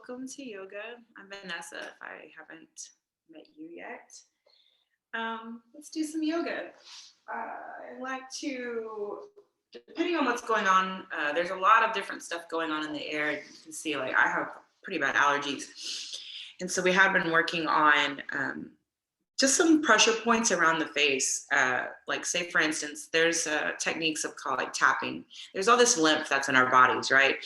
welcome to yoga. I'm Vanessa, if I haven't met you yet. Let's do some yoga. I like to, depending on what's going on, there's a lot of different stuff going on in the air. You can see, like, I have pretty bad allergies. And so we have been working on just some pressure points around the face. Like, say, for instance, there's techniques of called like tapping. There's all this lymph that's in our bodies, right?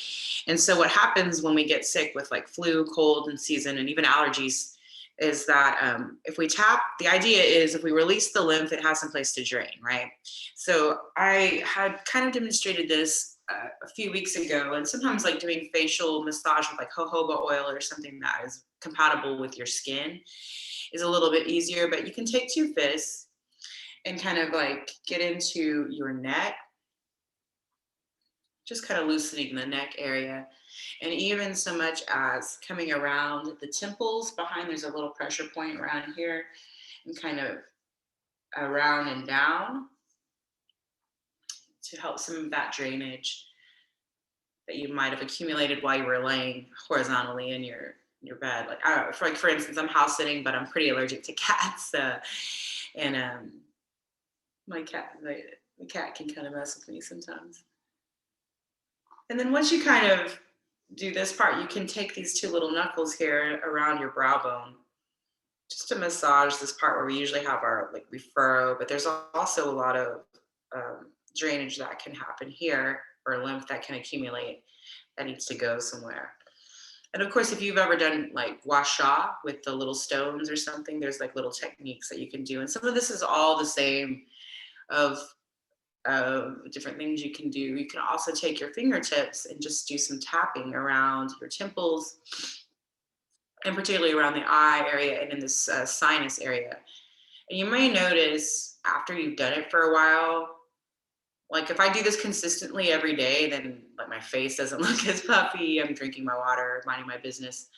And so what happens when we get sick with like flu, cold, and season, and even allergies, is that if we tap, the idea is if we release the lymph, it has some place to drain, right? So I had kind of demonstrated this a few weeks ago, and sometimes like doing facial massage with like jojoba oil or something that is compatible with your skin is a little bit easier, but you can take two fists and kind of like get into your neck, just kind of loosening the neck area. And even so much as coming around the temples behind, there's a little pressure point around here, and kind of around and down to help some of that drainage that you might have accumulated while you were laying horizontally in your bed. For instance, I'm house sitting, but I'm pretty allergic to cats, and my cat, the cat can kind of mess with me sometimes. And then once you kind of do this part, you can take these two little knuckles here around your brow bone, just to massage this part where we usually have our, like, we furrow, but there's also a lot of drainage that can happen here, or lymph that can accumulate that needs to go somewhere. And of course, if you've ever done like gua sha with the little stones or something, there's like little techniques that you can do. And some of this is all the same of different things you can do. You can also take your fingertips and just do some tapping around your temples, and particularly around the eye area and in this sinus area. And you may notice after you've done it for a while, like if I do this consistently every day, then like my face doesn't look as puffy. I'm drinking my water, minding my business.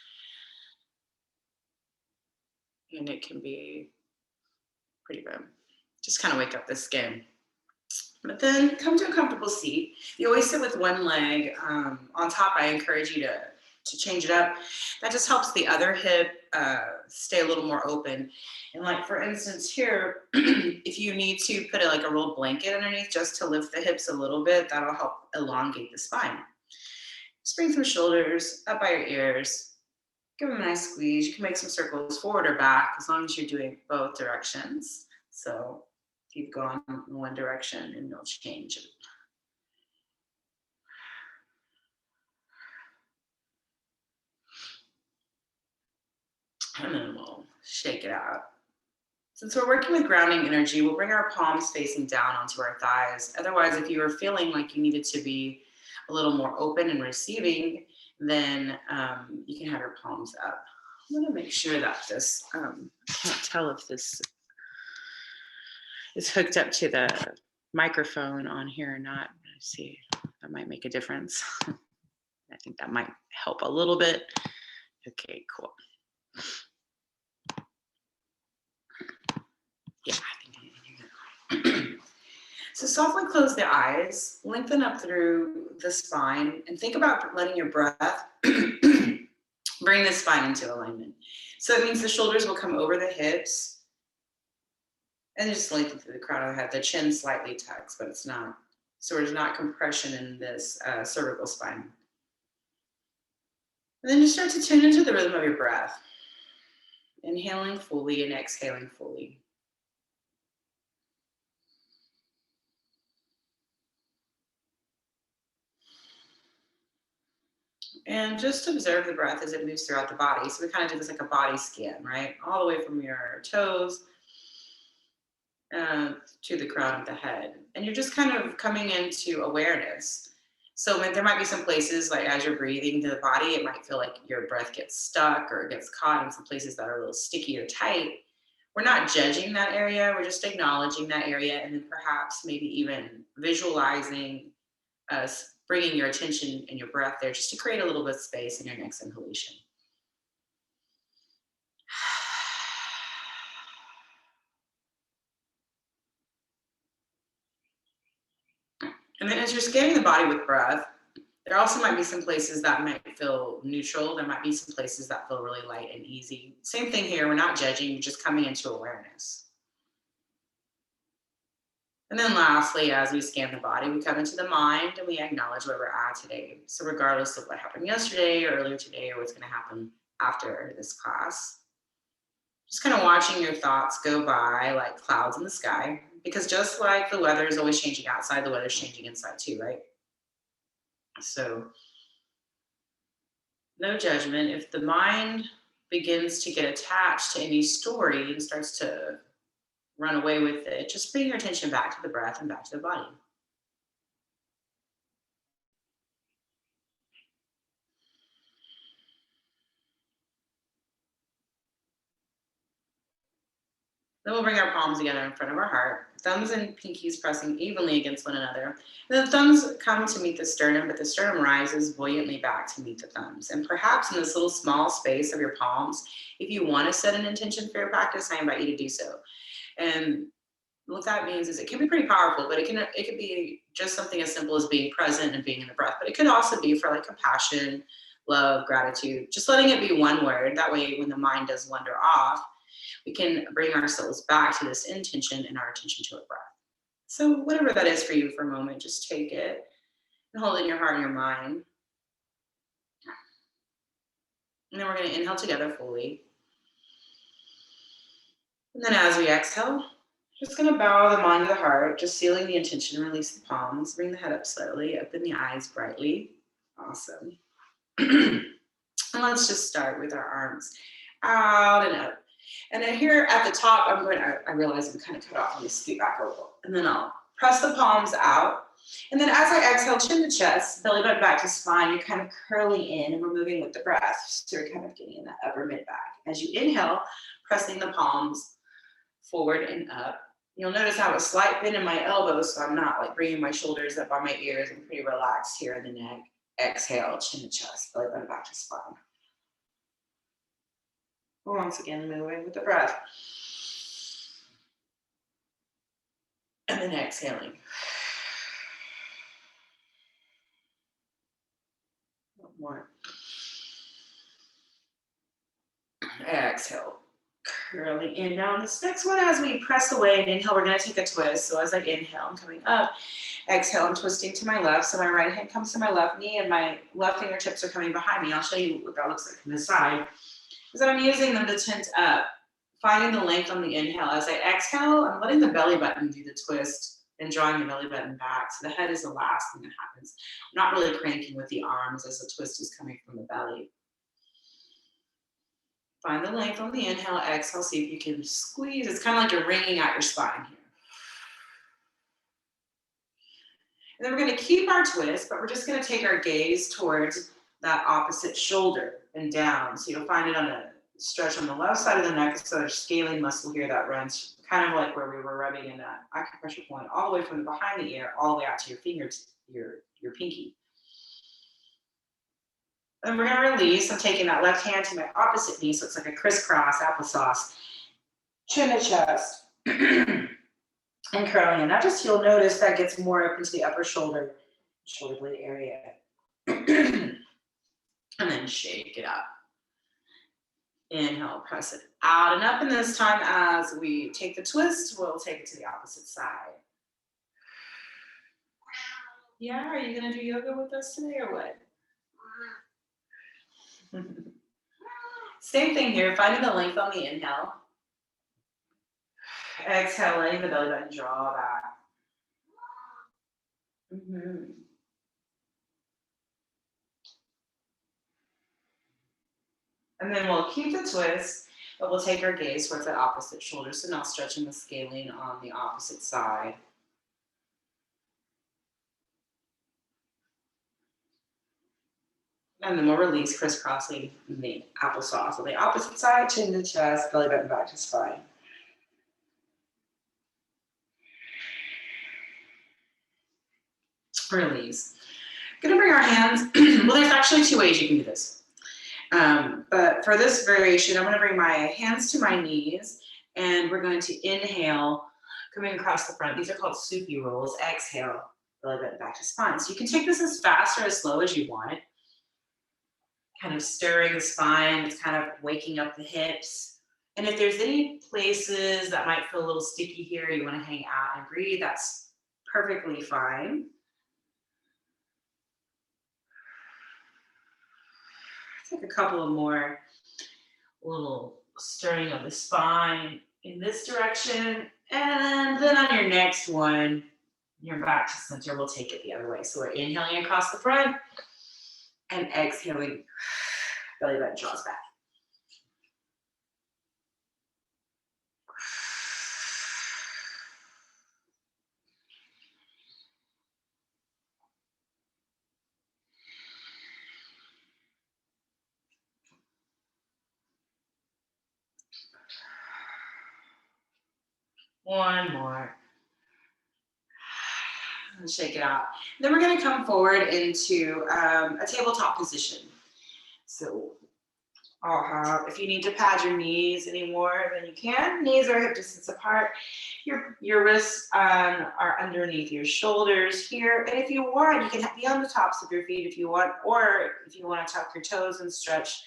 And it can be pretty good. Just kind of wake up the skin. But then come to a comfortable seat. You always sit with one leg on top. I encourage you to change it up. That just helps the other hip stay a little more open. And like, for instance, here, if you need to put like a rolled blanket underneath just to lift the hips a little bit, that'll help elongate the spine. Just bring some shoulders up by your ears. Give them a nice squeeze. You can make some circles forward or back as long as you're doing both directions. So you've gone in one direction and you'll change it. And then we'll shake it out. Since we're working with grounding energy, we'll bring our palms facing down onto our thighs. Otherwise, if you were feeling like you needed to be a little more open and receiving, then you can have your palms up. I'm gonna make sure that this, I can't tell if this is hooked up to the microphone on here or not. Let's see, that might make a difference. I think that might help a little bit. Okay, cool. Yeah, I think I can hear. So softly close the eyes, lengthen up through the spine, and think about letting your breath bring the spine into alignment. So it means the shoulders will come over the hips, and just lengthen through the crown of the head. The chin slightly tucks, but it's not. So there's not compression in this cervical spine. And then just start to tune into the rhythm of your breath. Inhaling fully and exhaling fully. And just observe the breath as it moves throughout the body. So we kind of do this like a body scan, right? All the way from your toes to the crown of the head. And you're just kind of coming into awareness. So there might be some places, like as you're breathing to the body, it might feel like your breath gets stuck or it gets caught in some places that are a little sticky or tight. We're not judging that area. We're just acknowledging that area, and then perhaps maybe even visualizing us bringing your attention and your breath there just to create a little bit of space in your next inhalation. And then as you're scanning the body with breath, There also might be some places that might feel neutral. There might be some places that feel really light and easy. Same thing here. We're not judging, we're just coming into awareness. And then lastly, as we scan the body, we come into the mind and we acknowledge where we're at today. So regardless of what happened yesterday or earlier today or what's going to happen after this class, just kind of watching your thoughts go by like clouds in the sky, because just like the weather is always changing outside, the weather's changing inside too, right? So no judgment. If the mind begins to get attached to any story and starts to run away with it, just bring your attention back to the breath and back to the body. Then we'll bring our palms together in front of our heart, thumbs and pinkies pressing evenly against one another. And the thumbs come to meet the sternum, but the sternum rises buoyantly back to meet the thumbs. And perhaps in this little small space of your palms, if you want to set an intention for your practice, I invite you to do so. And what that means is it can be pretty powerful, but it could be just something as simple as being present and being in the breath. But it could also be for like compassion, love, gratitude, just letting it be one word. That way, when the mind does wander off, we can bring ourselves back to this intention and our attention to our breath. So whatever that is for you for a moment, just take it and hold it in your heart and your mind. And then we're going to inhale together fully. And then as we exhale, just going to bow the mind to the heart, just sealing the intention, release the palms, bring the head up slightly, open the eyes brightly. Awesome. And let's just start with our arms out and up. And then here at the top, I realize I'm kind of cut off. Let me scoot back a little. And then I'll press the palms out. And then as I exhale, chin to chest, belly button back to spine, you're kind of curling in and we're moving with the breath. So you're kind of getting in that upper mid back. As you inhale, pressing the palms forward and up. You'll notice I have a slight bend in my elbows, so I'm not like bringing my shoulders up on my ears. I'm pretty relaxed here in the neck. Exhale, chin to chest, belly button back to spine. Once again, moving with the breath. And then exhaling. One more. Exhale. Curling in. Now on this next one, as we press away and inhale, we're going to take a twist. So as I inhale, I'm coming up. Exhale, I'm twisting to my left. So my right hand comes to my left knee and my left fingertips are coming behind me. I'll show you what that looks like from this side. Is that I'm using them to tense up, finding the length on the inhale. As I exhale, I'm letting the belly button do the twist and drawing the belly button back. So the head is the last thing that happens. I'm not really cranking with the arms as the twist is coming from the belly. Find the length on the inhale, exhale, see if you can squeeze. It's kind of like you're wringing out your spine here. And then we're going to keep our twist, but we're just going to take our gaze towards that opposite shoulder and down. So you'll find it on a stretch on the left side of the neck. So there's scaling muscle here that runs kind of like where we were rubbing in that acupressure point, all the way from behind the ear, all the way out to your fingers, your pinky. Then we're going to release. I'm taking that left hand to my opposite knee, so it's like a crisscross applesauce. Chin to chest. And curling in. Now just you'll notice that gets more up into the upper shoulder blade area. And then shake it up. Inhale, press it out and up. And this time as we take the twist, we'll take it to the opposite side. Yeah, are you going to do yoga with us today or what? Same thing here, finding the length on the inhale. Exhale, letting the belly button draw back. And then we'll keep the twist, but we'll take our gaze towards that opposite shoulder. So now stretching the scaling on the opposite side. And then we'll release, crisscrossing the applesauce on the opposite side, chin to chest, belly button back to spine. Release. Gonna bring our hands, well, there's actually two ways you can do this. But for this variation, I'm gonna bring my hands to my knees and we're going to inhale, coming across the front. These are called soupy rolls. Exhale, belly button back to spine. So you can take this as fast or as slow as you want. Kind of stirring the spine, it's kind of waking up the hips. And if there's any places that might feel a little sticky here, you want to hang out and breathe, that's perfectly fine. Take a couple of more little stirring of the spine in this direction. And then on your next one, your back to center, we'll take it the other way. So we're inhaling across the front and exhaling, belly button draws back. One more. And shake it out. Then we're going to come forward into a tabletop position. So I'll have, if you need to pad your knees anymore, then you can. Knees are hip distance apart. Your wrists are underneath your shoulders here. And if you want, you can be on the tops of your feet if you want, or if you want to tuck your toes and stretch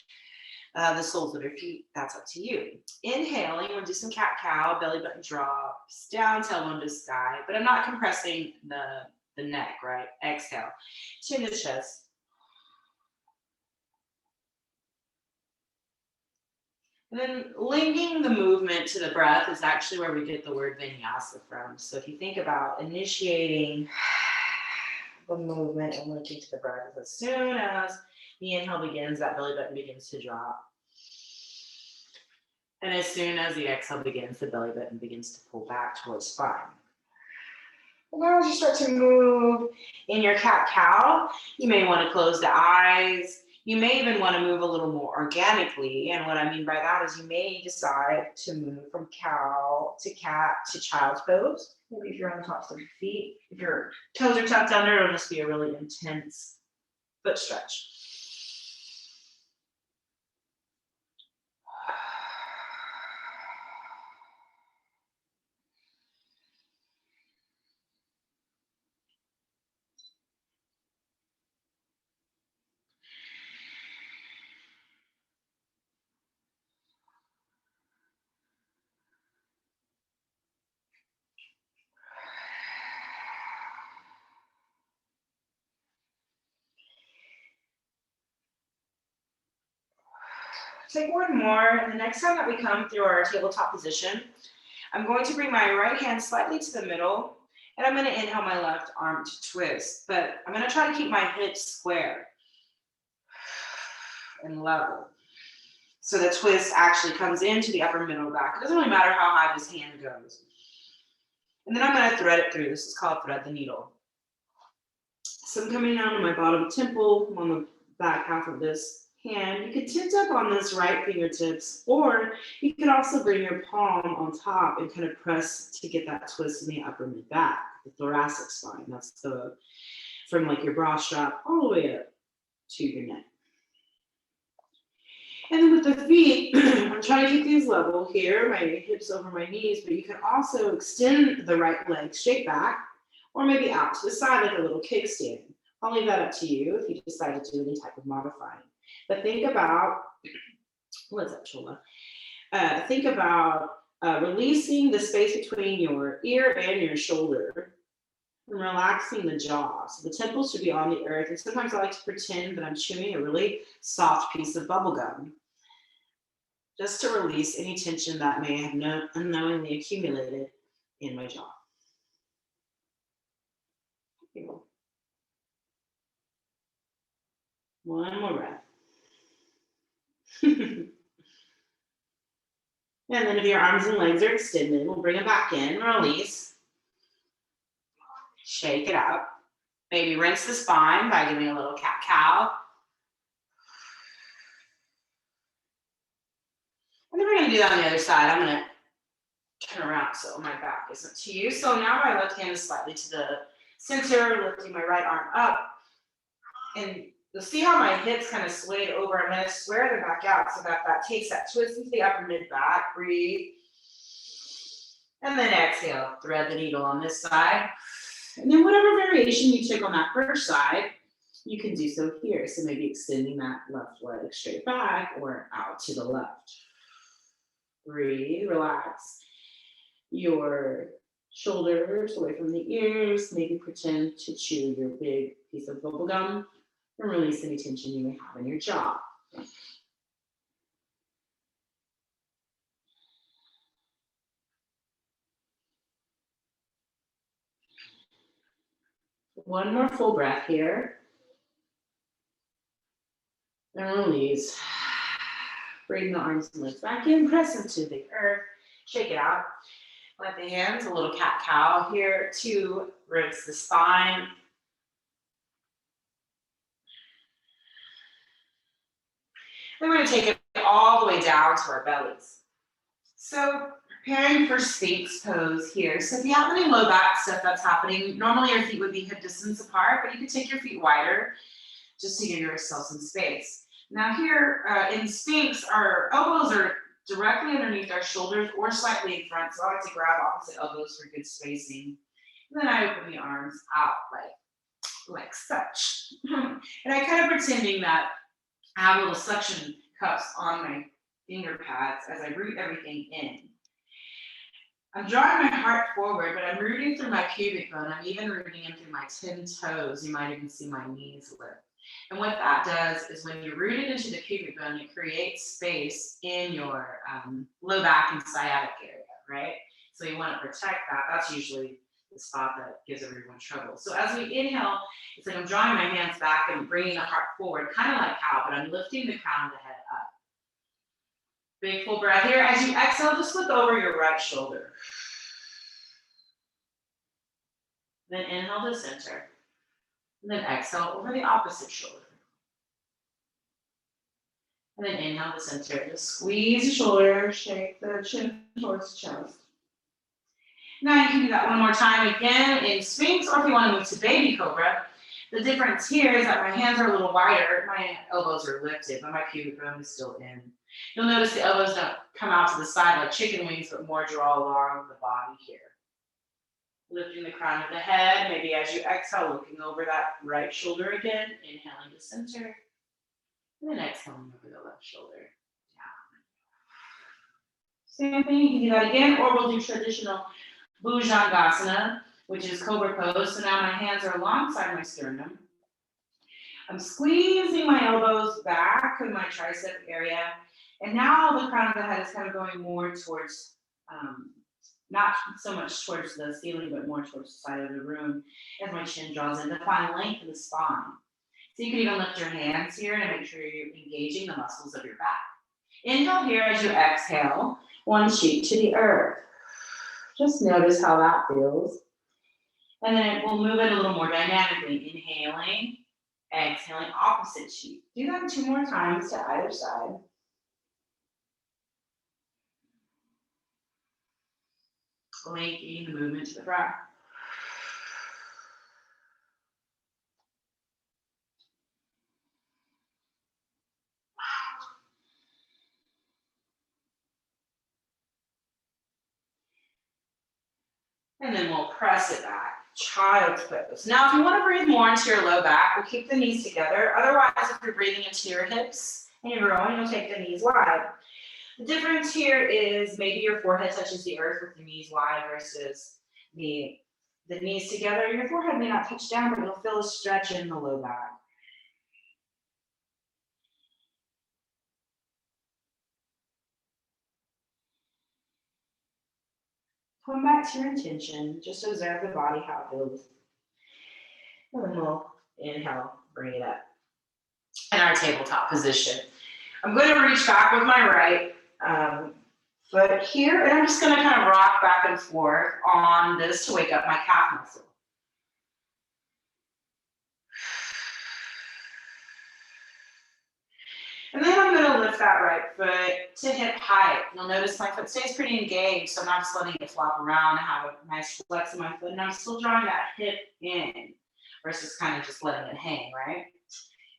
the soles of your feet, that's up to you. Inhaling, we'll do some cat-cow, belly button drops, down, tailbone to sky, but I'm not compressing the neck, right? Exhale, chin to chest. And then linking the movement to the breath is actually where we get the word vinyasa from. So if you think about initiating the movement and linking to the breath, as soon as the inhale begins, that belly button begins to drop. And as soon as the exhale begins, the belly button begins to pull back towards spine. And now as you start to move in your cat-cow, you may want to close the eyes. You may even want to move a little more organically. And what I mean by that is you may decide to move from cow to cat to child's pose. Maybe if you're on the tops of your feet. If your toes are tucked under, it'll just be a really intense foot stretch. Take one more, and the next time that we come through our tabletop position, I'm going to bring my right hand slightly to the middle, and I'm going to inhale my left arm to twist, but I'm going to try to keep my hips square and level. So the twist actually comes into the upper middle back. It doesn't really matter how high this hand goes. And then I'm going to thread it through. This is called thread the needle. So I'm coming down to my bottom temple. I'm on the back half of this hand. You could tip up on this right fingertips, or you could also bring your palm on top and kind of press to get that twist in the upper mid back, the thoracic spine. That's the from like your bra strap all the way up to your neck. And then with the feet, I'm trying to keep these level here, my hips over my knees, but you can also extend the right leg straight back, or maybe out to the side like a little kickstand. I'll leave that up to you if you decide to do any type of modifying. But think about, what's up, Chola? Think about releasing the space between your ear and your shoulder and relaxing the jaw. So the temples should be on the earth. And sometimes I like to pretend that I'm chewing a really soft piece of bubble gum, just to release any tension that may have unknowingly accumulated in my jaw. One more breath. And then if your arms and legs are extended, we'll bring it back in, release. Shake it out. Maybe rinse the spine by giving a little cat-cow. And then we're going to do that on the other side. I'm going to turn around so my back isn't to you. So now my left hand is slightly to the center, lifting my right arm up. And you'll see how my hips kind of swayed over. I'm going to square them back out so that takes that twist into the upper mid back. Breathe. And then exhale. Thread the needle on this side. And then whatever variation you took on that first side, you can do so here. So maybe extending that left leg straight back or out to the left. Breathe, relax your shoulders away from the ears. Maybe pretend to chew your big piece of bubble gum and release any tension you may have in your jaw. One more full breath here. And release. Bring the arms and legs back in, press into the earth, shake it out. Let the hands, a little cat-cow here to rinse the spine. Then we're going to take it all the way down to our bellies. So preparing for Sphinx pose here. So if you have any low back stuff that's happening, normally your feet would be hip distance apart, but you could take your feet wider just to give yourself some space. Now here in Sphinx, our elbows are directly underneath our shoulders or slightly in front. So I like to grab opposite elbows for good spacing. And then I open the arms out like such. And I kind of pretending that I have little suction cups on my finger pads as I root everything in. I'm drawing my heart forward, but I'm rooting through my pubic bone. I'm even rooting in through my 10 toes. You might even see my knees lift. And what that does is when you're rooted into the pubic bone, it creates space in your low back and sciatic area, right? So you want to protect that. That's usually the spot that gives everyone trouble. So as we inhale, it's like I'm drawing my hands back and bringing the heart forward, kind of like cow, but I'm lifting the crown of the head up. Big full breath here. As you exhale, just look over your right shoulder. Then inhale to center. And then exhale over the opposite shoulder. And then inhale to center. Just squeeze the shoulder, shake the chin towards the chest. Now you can do that one more time again in Sphinx, or if you want to move to Baby Cobra. The difference here is that my hands are a little wider, my elbows are lifted, but my pubic bone is still in. You'll notice the elbows don't come out to the side like chicken wings, but more draw along the body here. Lifting the crown of the head, maybe as you exhale, looking over that right shoulder again, inhaling to center, and then exhaling over the left shoulder, down. Same thing, you can do that again, or we'll do traditional Bhujangasana, which is Cobra pose. So now my hands are alongside my sternum. I'm squeezing my elbows back in my tricep area, and now the crown of the head is kind of going more towards, not so much towards the ceiling, but more towards the side of the room as my chin draws in to find length in the spine. So you can even lift your hands here to make sure you're engaging the muscles of your back. Inhale here as you exhale, one cheek to the earth. Just notice how that feels. And then we'll move it a little more dynamically. Inhaling, exhaling, opposite cheek. Do that 2 more times to either side. Linking the movement to the breath. And then we'll press it back. Child's pose. Now, if you want to breathe more into your low back, we'll keep the knees together. Otherwise, if you're breathing into your hips and you're growing, you'll take the knees wide. The difference here is maybe your forehead touches the earth with the knees wide versus the knees together. Your forehead may not touch down, but you'll feel a stretch in the low back. Come back to your intention. Just observe the body, how it feels. And then we'll inhale, bring it up. In our tabletop position. I'm going to reach back with my right foot here, and I'm just going to kind of rock back and forth on this to wake up my calf muscle. And then I'm going to lift that right foot to hip height. You'll notice my foot stays pretty engaged, so I'm not just letting it flop around. I have a nice flex in my foot, and I'm still drawing that hip in versus kind of just letting it hang, right?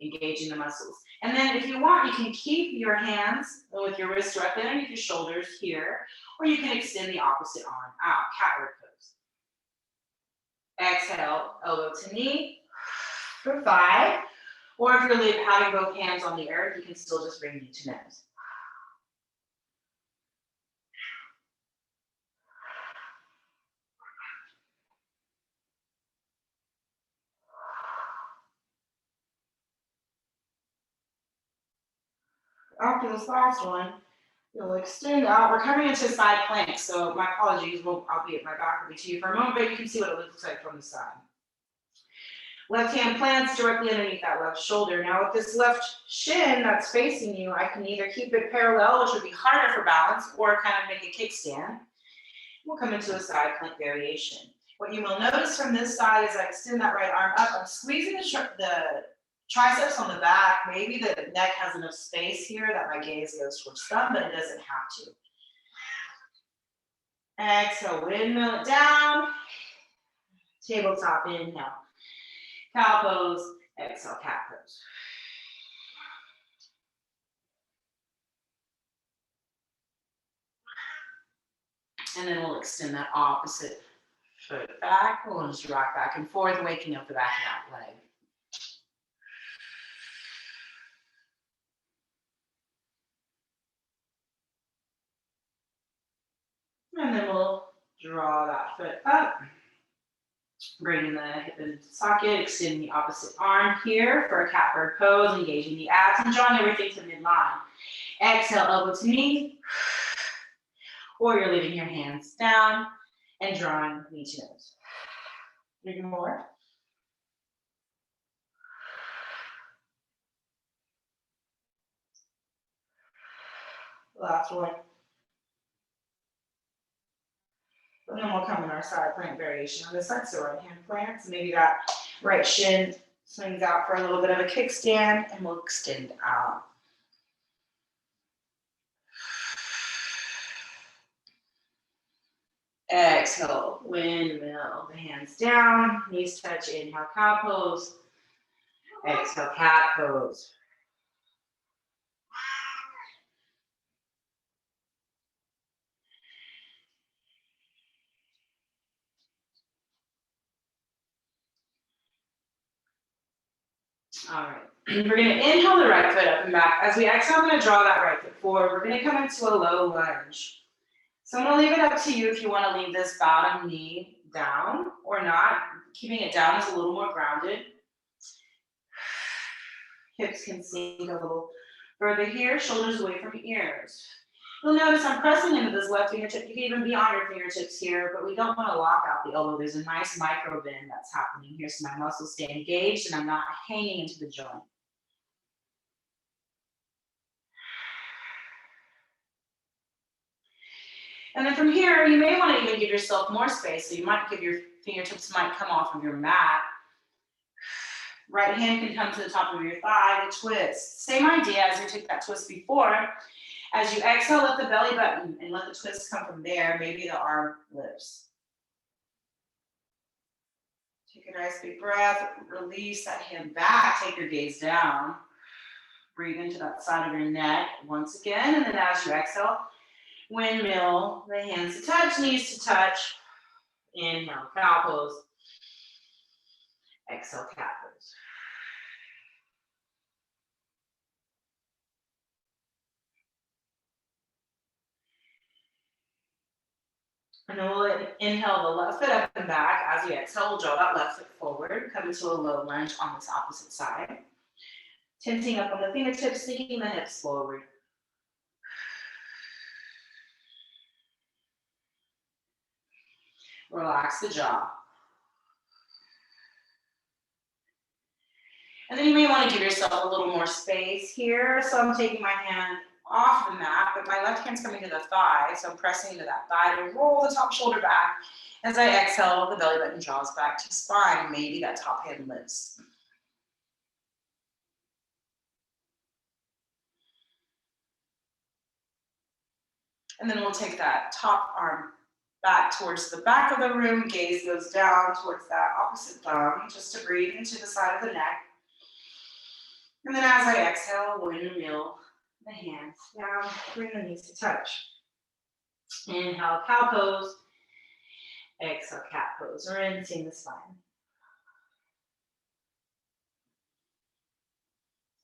Engaging the muscles. And then if you want, you can keep your hands with your wrists directly underneath your shoulders here, or you can extend the opposite arm out, catward Exhale, elbow to knee for 5. Or if you're having both hands on the earth, you can still just bring knee to nose. After this last one, you'll extend out. We're coming into side plank, so my apologies. I'll be at my back will be to you for a moment, but you can see what it looks like from the side. Left hand plants directly underneath that left shoulder. Now with this left shin that's facing you, I can either keep it parallel, which would be harder for balance, or kind of make a kickstand. We'll come into a side plank variation. What you will notice from this side is I extend that right arm up. I'm squeezing the triceps on the back. Maybe the neck has enough space here that my gaze goes towards thumb, but it doesn't have to. Exhale, windmill it down. Tabletop inhale. Cow pose, exhale, cat pose. And then we'll extend that opposite foot back. We'll just rock back and forth, waking up the back of that leg. And then we'll draw that foot up. Bringing the hip into socket, extending the opposite arm here for a catbird pose, engaging the abs and drawing everything to midline. Exhale, elbow to knee. Or you're leaving your hands down and drawing knee to nose. 3 more. Last one. And then we'll come in our side plank variation on this side. So right hand plants, maybe that right shin swings out for a little bit of a kickstand, and we'll extend out. Exhale, windmill, the hands down, knees touch, inhale, cow pose. Exhale, cat pose. All right, we're going to inhale the right foot up and back. As we exhale, I'm going to draw that right foot forward. We're going to come into a low lunge. So I'm going to leave it up to you if you want to leave this bottom knee down or not. Keeping it down is a little more grounded. Hips can sink a little further here, shoulders away from ears. You'll notice I'm pressing into this left fingertip. You can even be on your fingertips here, but we don't want to lock out the elbow. There's a nice micro bend that's happening here, so my muscles stay engaged and I'm not hanging into the joint. And then from here, you may want to even give yourself more space. So you might give your fingertips might come off of your mat. Right hand can come to the top of your thigh to twist. Same idea as you took that twist before. As you exhale, let the belly button and let the twist come from there. Maybe the arm lifts. Take a nice big breath. Release that hand back. Take your gaze down. Breathe into that side of your neck once again. And then as you exhale, windmill, the hands to touch, knees to touch. Inhale, cow pose. Exhale, cat pose. And then we'll inhale the left foot up and back. As you exhale, we'll draw that left foot forward. Come into a low lunge on this opposite side. Tensing up on the fingertips, sinking the hips forward. Relax the jaw. And then you may want to give yourself a little more space here. So I'm taking my hand off the mat, but my left hand's coming to the thigh. So I'm pressing into that thigh to roll the top shoulder back. As I exhale, the belly button draws back to spine. Maybe that top hand lifts. And then we'll take that top arm back towards the back of the room. Gaze goes down towards that opposite thumb, just to breathe into the side of the neck. And then as I exhale, windmill the hands down, bring the knees to touch. Inhale, cow pose. Exhale, cat pose, rinsing the spine.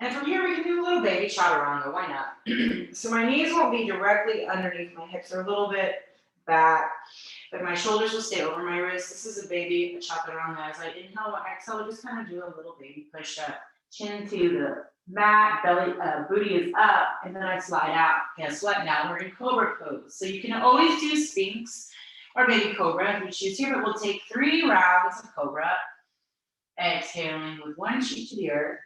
And from here, we can do a little baby chaturanga, why not? So my knees won't be directly underneath my hips, they're a little bit back, but my shoulders will stay over my wrists. This is a baby chaturanga. As I inhale and exhale, just kind of do a little baby push-up. Chin to the mat, belly, booty is up, and then I slide out. Guess what? Now we're in cobra pose. So you can always do Sphinx or baby cobra if you choose here, but we'll take 3 rounds of cobra. Exhaling with one cheek to the earth.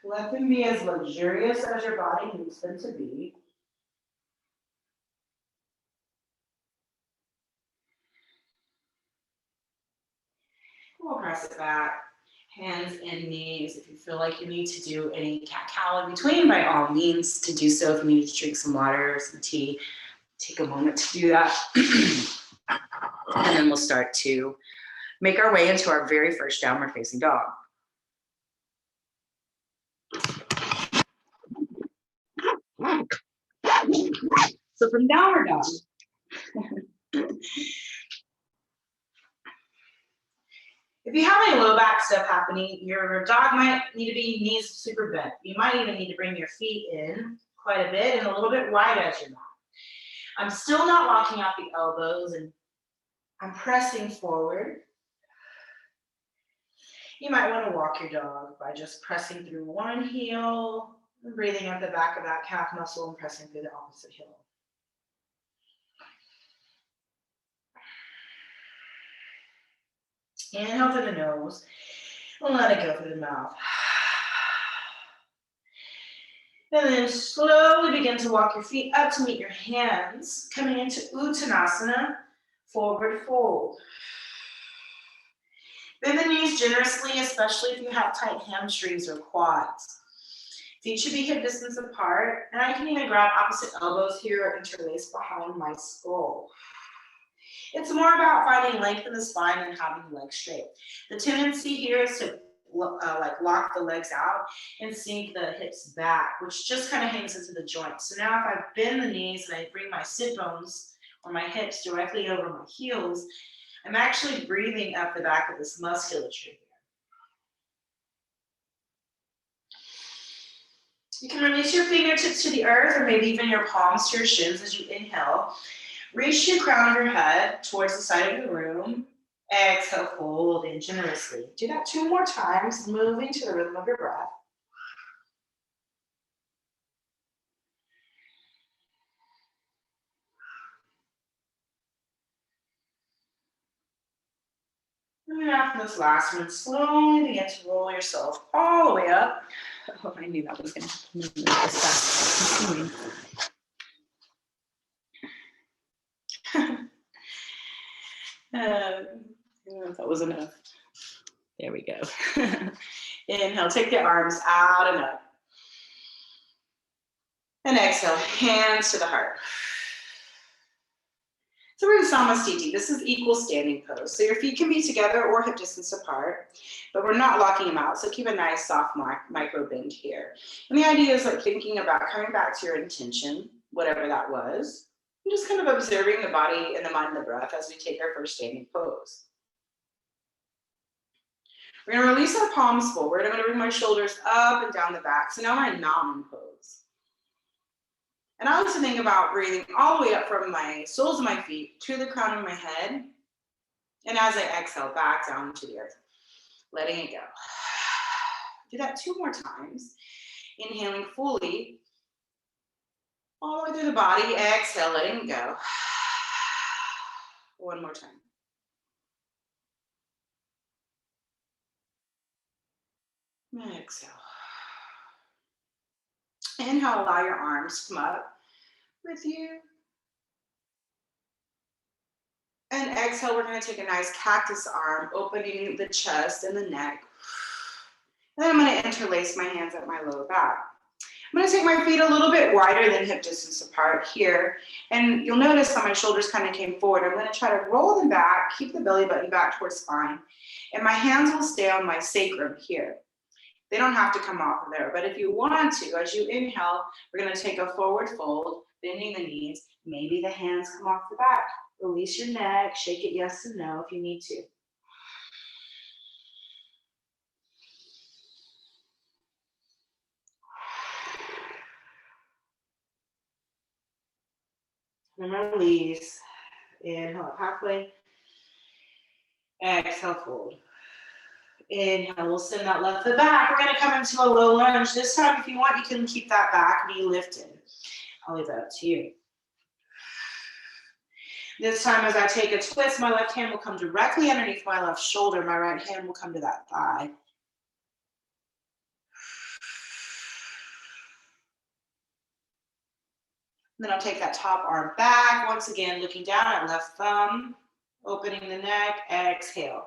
Let them be as luxurious as your body needs them to be. We'll press it back, hands and knees. If you feel like you need to do any cat-cow in between, by all means to do so. If you need to drink some water or some tea, take a moment to do that. And then we'll start to make our way into our very first downward facing dog. So from downward dog, if you have any low back stuff happening, your dog might need to be knees super bent. You might even need to bring your feet in quite a bit and a little bit wide as your mat. I'm still not locking out the elbows and I'm pressing forward. You might want to walk your dog by just pressing through one heel, and breathing out the back of that calf muscle and pressing through the opposite heel. Inhale through the nose, and let it go through the mouth. And then slowly begin to walk your feet up to meet your hands, coming into Uttanasana, forward fold. Bend the knees generously, especially if you have tight hamstrings or quads. Feet should be hip distance apart, and I can even grab opposite elbows here or interlace behind my skull. It's more about finding length in the spine and having the legs straight. The tendency here is to lock the legs out and sink the hips back, which just kind of hangs into the joint. So now if I bend the knees and I bring my sit bones or my hips directly over my heels, I'm actually breathing up the back of this musculature here. You can release your fingertips to the earth or maybe even your palms to your shins as you inhale. Reach your crown of your head towards the side of the room. Exhale, fold in generously. Do that 2 more times, moving to the rhythm of your breath. And after this last one, slowly begin to roll yourself all the way up. Oh, I knew that was going to move this fast. I don't know if that was enough. There we go. Inhale, take the arms out and up. And exhale, hands to the heart. So we're in Samastiti. This is equal standing pose. So your feet can be together or hip distance apart, but we're not locking them out. So keep a nice soft micro bend here. And the idea is like thinking about coming back to your intention, whatever that was, and just kind of observing the body and the mind and the breath as we take our first standing pose. We're gonna release our palms forward. I'm gonna bring my shoulders up and down the back. So now I'm in mountain pose. And I like to think about breathing all the way up from my soles of my feet to the crown of my head. And as I exhale, back down to the earth, letting it go. Do that 2 more times. Inhaling fully, all the way through the body. Exhale, letting go. 1 more time. Exhale. Inhale, allow your arms to come up with you. And exhale, we're going to take a nice cactus arm, opening the chest and the neck. And then I'm going to interlace my hands at my lower back. I'm going to take my feet a little bit wider than hip distance apart here. And you'll notice how my shoulders kind of came forward. I'm going to try to roll them back, keep the belly button back towards spine. And my hands will stay on my sacrum here. They don't have to come off of there, but if you want to, as you inhale, we're gonna take a forward fold, bending the knees. Maybe the hands come off the back. Release your neck, shake it yes and no if you need to. And release. Inhale up halfway. Exhale, fold. Inhale, we'll send that left foot back. We're gonna come into a low lunge. This time, if you want, you can keep that back knee lifted. I'll leave that up to you. This time, as I take a twist, my left hand will come directly underneath my left shoulder. My right hand will come to that thigh. Then I'll take that top arm back. Once again, looking down at left thumb, opening the neck, exhale.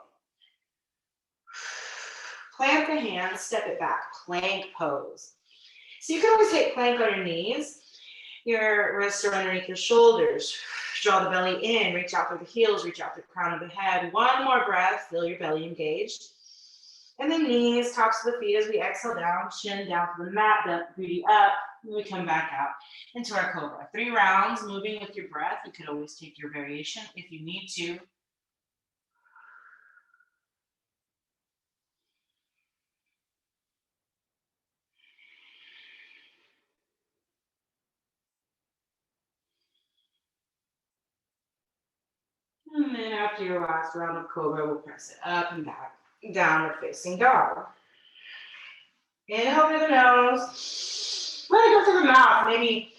Plant the hands, step it back, plank pose. So you can always take plank on your knees. Your wrists are underneath your shoulders. Draw the belly in, reach out through the heels, reach out through the crown of the head. One more breath, feel your belly engaged. And then knees, tops of the feet as we exhale down, chin down to the mat, booty up, and we come back out into our cobra. 3 rounds, moving with your breath. You could always take your variation if you need to. And then after your last round of cobra, we'll press it up and back, downward facing dog. Inhale through the nose. Let it go through the mouth, maybe.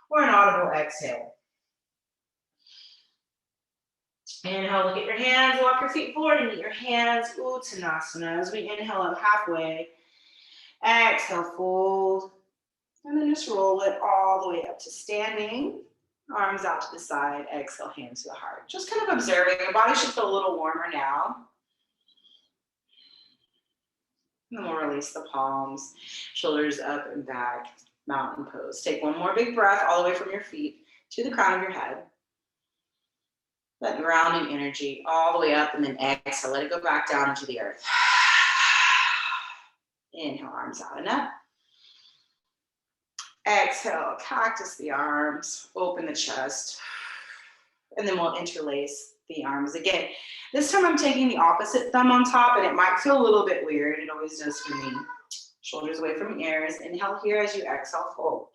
Or an audible exhale. Inhale, look at your hands, walk your feet forward and meet your hands, Uttanasana. As we inhale up halfway, exhale, fold, and then just roll it all the way up to standing. Arms out to the side, exhale, hands to the heart. Just kind of observing, your body should feel a little warmer now. And then we'll release the palms, shoulders up and back, mountain pose. Take one more big breath all the way from your feet to the crown of your head. That grounding energy all the way up and then exhale, let it go back down into the earth. Inhale, arms out and up. Exhale, cactus the arms, open the chest, and then we'll interlace the arms again. This time I'm taking the opposite thumb on top, and it might feel a little bit weird. It always does for me. Shoulders away from ears. Inhale here as you exhale, fold.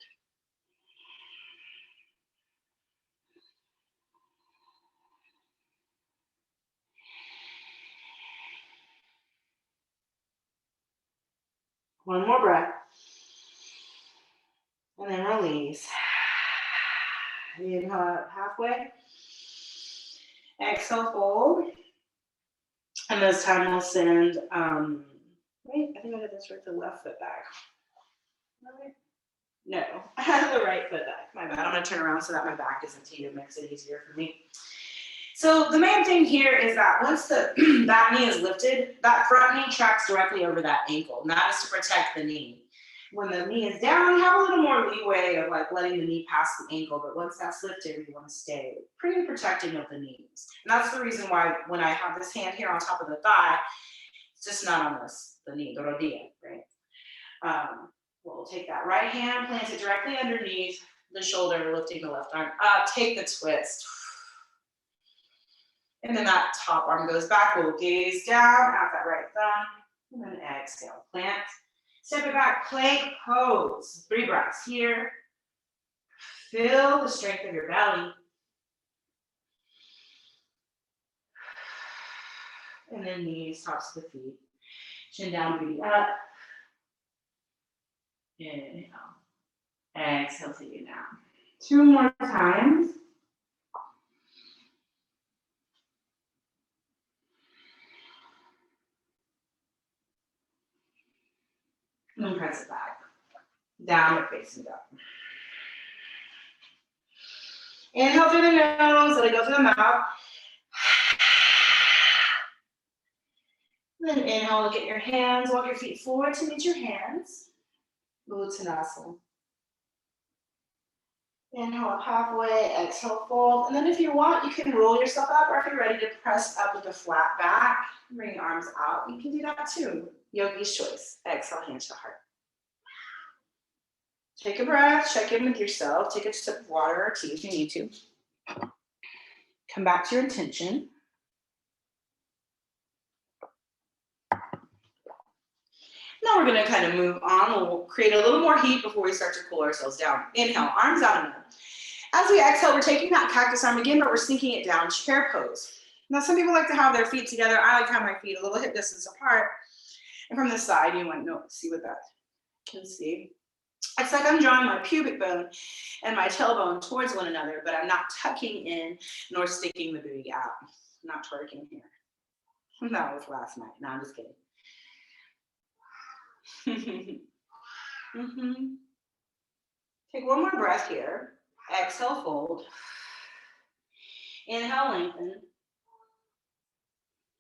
One more breath. And then release. Inhale up halfway. Exhale, fold. And this time we'll send, wait, I think I did this with the left foot back. No, I have the right foot back. My bad. I'm going to turn around so that my back isn't to you. It makes it easier for me. So the main thing here is that once that knee is lifted, that front knee tracks directly over that ankle. And that is to protect the knee. When the knee is down, you have a little more leeway of like letting the knee pass the ankle, but once that's lifted, you want to stay pretty protecting of the knees. And that's the reason why when I have this hand here on top of the thigh, it's just not on the knee, the rodilla, right? We'll take that right hand, plant it directly underneath the shoulder, lifting the left arm up, take the twist. And then that top arm goes back, we'll gaze down at that right thumb, and then exhale, plant. Step it back, plank pose. 3 breaths here. Feel the strength of your belly. And then knees, tops of the feet. Chin down, booty up. Inhale. Exhale, take it down. 2 more times. And then press it back. Downward facing dog. Inhale through the nose, let it go through the mouth. Then inhale, look at your hands, walk your feet forward to meet your hands. Uttanasana. Inhale up halfway, exhale, fold. And then if you want, you can roll yourself up, or if you're ready to press up with a flat back, bring your arms out, you can do that too. Yogi's choice. Exhale, hand to the heart. Take a breath, check in with yourself, take a sip of water or tea if you need to. Come back to your intention. Now we're gonna kind of move on. We'll create a little more heat before we start to cool ourselves down. Inhale, arms out and up. As we exhale, we're taking that cactus arm again, but we're sinking it down, chair pose. Now, some people like to have their feet together. I like to have my feet a little hip distance apart. And from the side, you want to see what that can see. It's like I'm drawing my pubic bone and my tailbone towards one another, but I'm not tucking in nor sticking the booty out. I'm not twerking here. That was last night. No, I'm just kidding. Take one more breath here. Exhale, fold. Inhale, lengthen.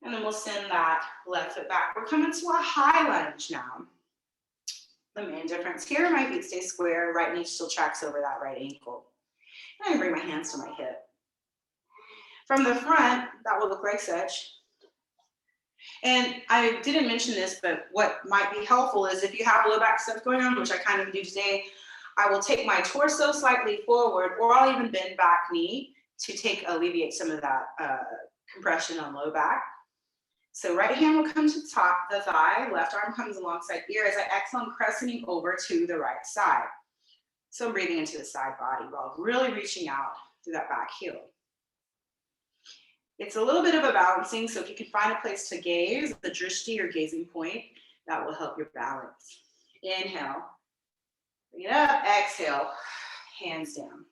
And then we'll send that left foot back. We're coming to a high lunge now. The main difference here, my feet stay square, right knee still tracks over that right ankle. And I bring my hands to my hip. From the front, that will look like such. And I didn't mention this, but what might be helpful is if you have low back stuff going on, which I kind of do today, I will take my torso slightly forward, or I'll even bend back knee to alleviate some of that compression on low back. So right hand will come to the top, the thigh, left arm comes alongside ear. As I exhale, I'm crescenting over to the right side. So I'm breathing into the side body while really reaching out through that back heel. It's a little bit of a balancing, so if you can find a place to gaze, the drishti or gazing point, that will help your balance. Inhale, bring it up, exhale, hands down.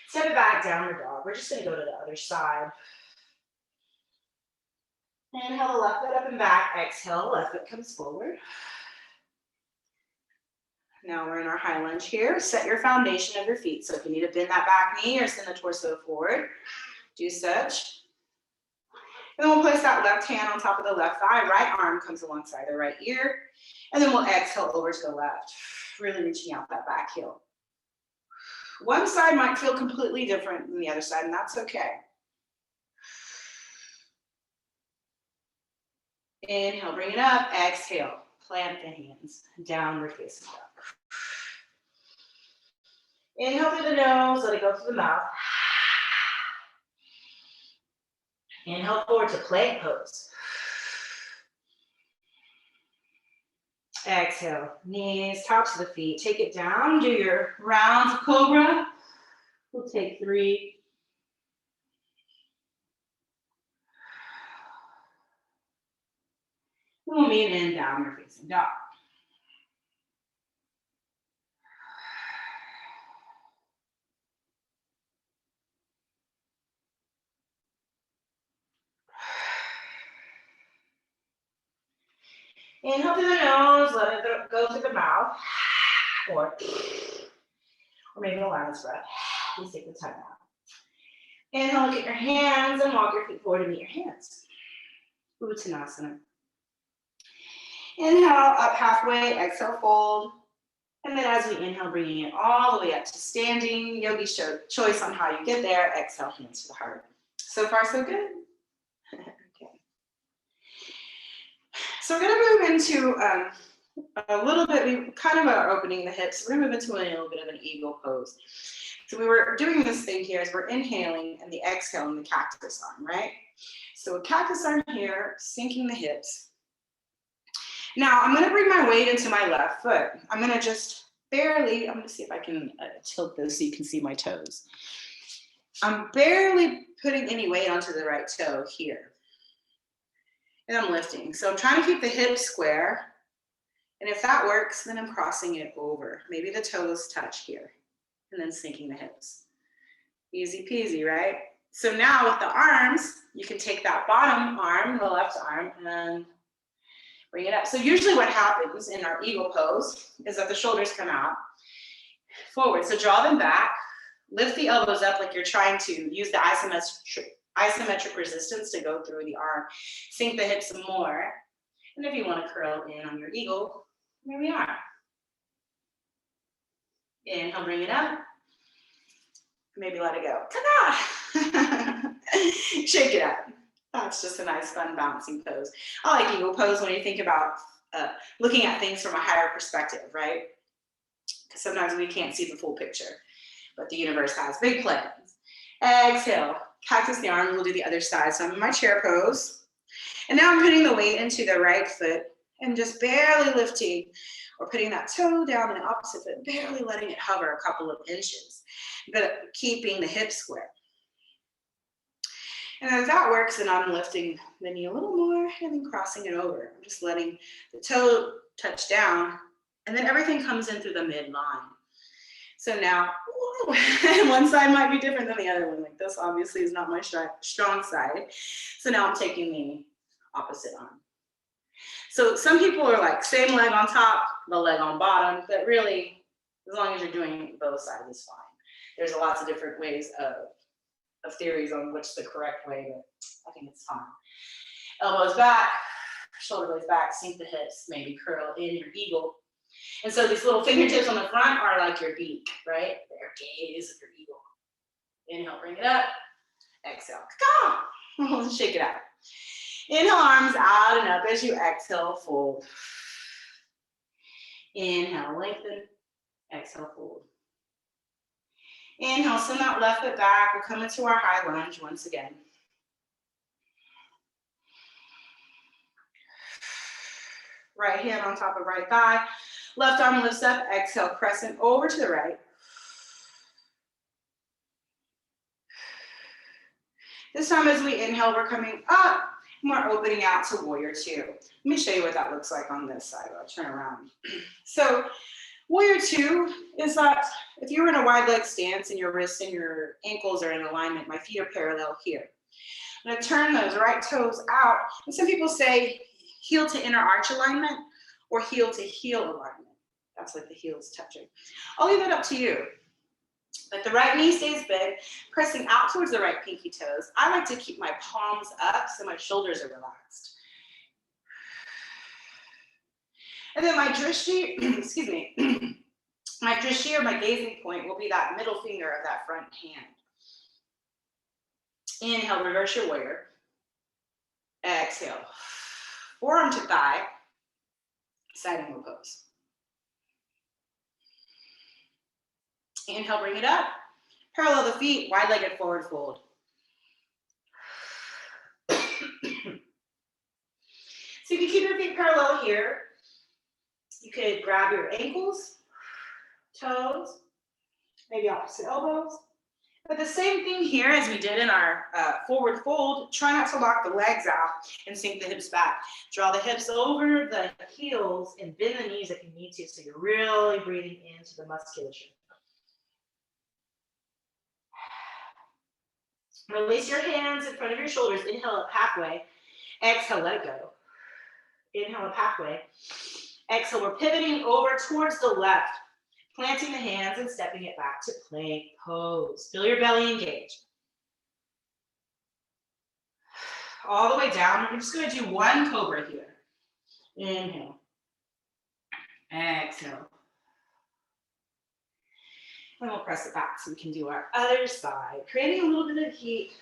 Step it back, downward dog. We're just gonna go to the other side. Inhale the left foot up and back, exhale, left foot comes forward. Now we're in our high lunge here. Set your foundation of your feet. So if you need to bend that back knee or send the torso forward, do such. And then we'll place that left hand on top of the left thigh. Right arm comes alongside the right ear. And then we'll exhale over to the left, really reaching out that back heel. One side might feel completely different than the other side, and that's okay. Inhale, bring it up, exhale, plant the hands, downward facing dog. Inhale through the nose, let it go through the mouth. Inhale forward to plank pose. Exhale, knees, tops of the feet, take it down, do your rounds of cobra. We'll take 3. We'll meet in downward facing dog. Inhale through the nose, let it go through the mouth, or maybe a lion's breath. Please take the time out. Inhale, look at your hands and walk your feet forward and meet your hands. Uttanasana. Inhale, up halfway, exhale, fold. And then as we inhale, bringing it all the way up to standing. Yogi's choice on how you get there. Exhale, hands to the heart. So far, so good. Okay. So we're going to move into a little bit, we kind of are opening the hips. We're going to move into a little bit of an eagle pose. So we were doing this thing here as we're inhaling and the exhale in the cactus arm, right? So a cactus arm here, sinking the hips. Now I'm going to bring my weight into my left foot. I'm going to just barely, I'm going to see if I can tilt this so you can see my toes. I'm barely putting any weight onto the right toe here. And I'm lifting. So I'm trying to keep the hips square. And if that works, then I'm crossing it over. Maybe the toes touch here. And then sinking the hips. Easy peasy, right? So now with the arms, you can take that bottom arm, the left arm, and bring it up. So usually what happens in our eagle pose is that the shoulders come out forward. So draw them back, lift the elbows up like you're trying to use the isometric resistance to go through the arm. Sink the hips some more. And if you want to curl in on your eagle, there we are. Inhale, bring it up. Maybe let it go. Ta-da! Shake it out. That's just a nice, fun, bouncing pose. I like eagle pose when you think about looking at things from a higher perspective, right? Because sometimes we can't see the full picture, but the universe has big plans. Exhale, cactus the arms. We'll do the other side. So I'm in my chair pose. And now I'm putting the weight into the right foot and just barely lifting or putting that toe down in the opposite foot, barely letting it hover a couple of inches, but keeping the hips square. And as that works, then I'm lifting the knee a little more and then crossing it over. I'm just letting the toe touch down, and then everything comes in through the midline. So now, one side might be different than the other one. Like this obviously is not my strong side. So now I'm taking the opposite arm. So some people are like, same leg on top, the leg on bottom, but really, as long as you're doing both sides, is fine. There's lots of different ways of theories on which the correct way, but I think it's fine. Elbows back, shoulder blades back, sink the hips, maybe curl in your eagle. And so these little fingertips on the front are like your beak, right? Their gaze of your eagle. Inhale, bring it up. Exhale, come on. Shake it out. Inhale, arms out and up. As you exhale, fold. Inhale, lengthen. Exhale, fold. Inhale, send that left foot back. We'll come into our high lunge once again. Right hand on top of right thigh. Left arm lifts up. Exhale, crescent over to the right. This time as we inhale, we're coming up. And we're opening out to warrior two. Let me show you what that looks like on this side. I'll turn around. So warrior two is that if you're in a wide leg stance and your wrists and your ankles are in alignment, my feet are parallel here. I'm going to turn those right toes out. And some people say heel to inner arch alignment or heel to heel alignment. That's like the heels touching. I'll leave that up to you. But the right knee stays bent, pressing out towards the right pinky toes. I like to keep my palms up so my shoulders are relaxed. And then my drishti, excuse me, my drishti or my gazing point will be that middle finger of that front hand. Inhale, reverse your warrior. Exhale, forearm to thigh, side angle pose. Inhale, bring it up. Parallel the feet, wide-legged forward fold. So you can keep your feet parallel here. You could grab your ankles, toes, maybe opposite elbows. But the same thing here as we did in our forward fold. Try not to lock the legs out and sink the hips back. Draw the hips over the heels and bend the knees if you need to, so you're really breathing into the musculature. Release your hands in front of your shoulders. Inhale up halfway. Exhale, let it go. Inhale up halfway. Exhale, we're pivoting over towards the left, planting the hands and stepping it back to plank pose. Feel your belly engage. All the way down. We're just going to do one cobra here. Inhale. Exhale. And we'll press it back so we can do our other side, creating a little bit of heat.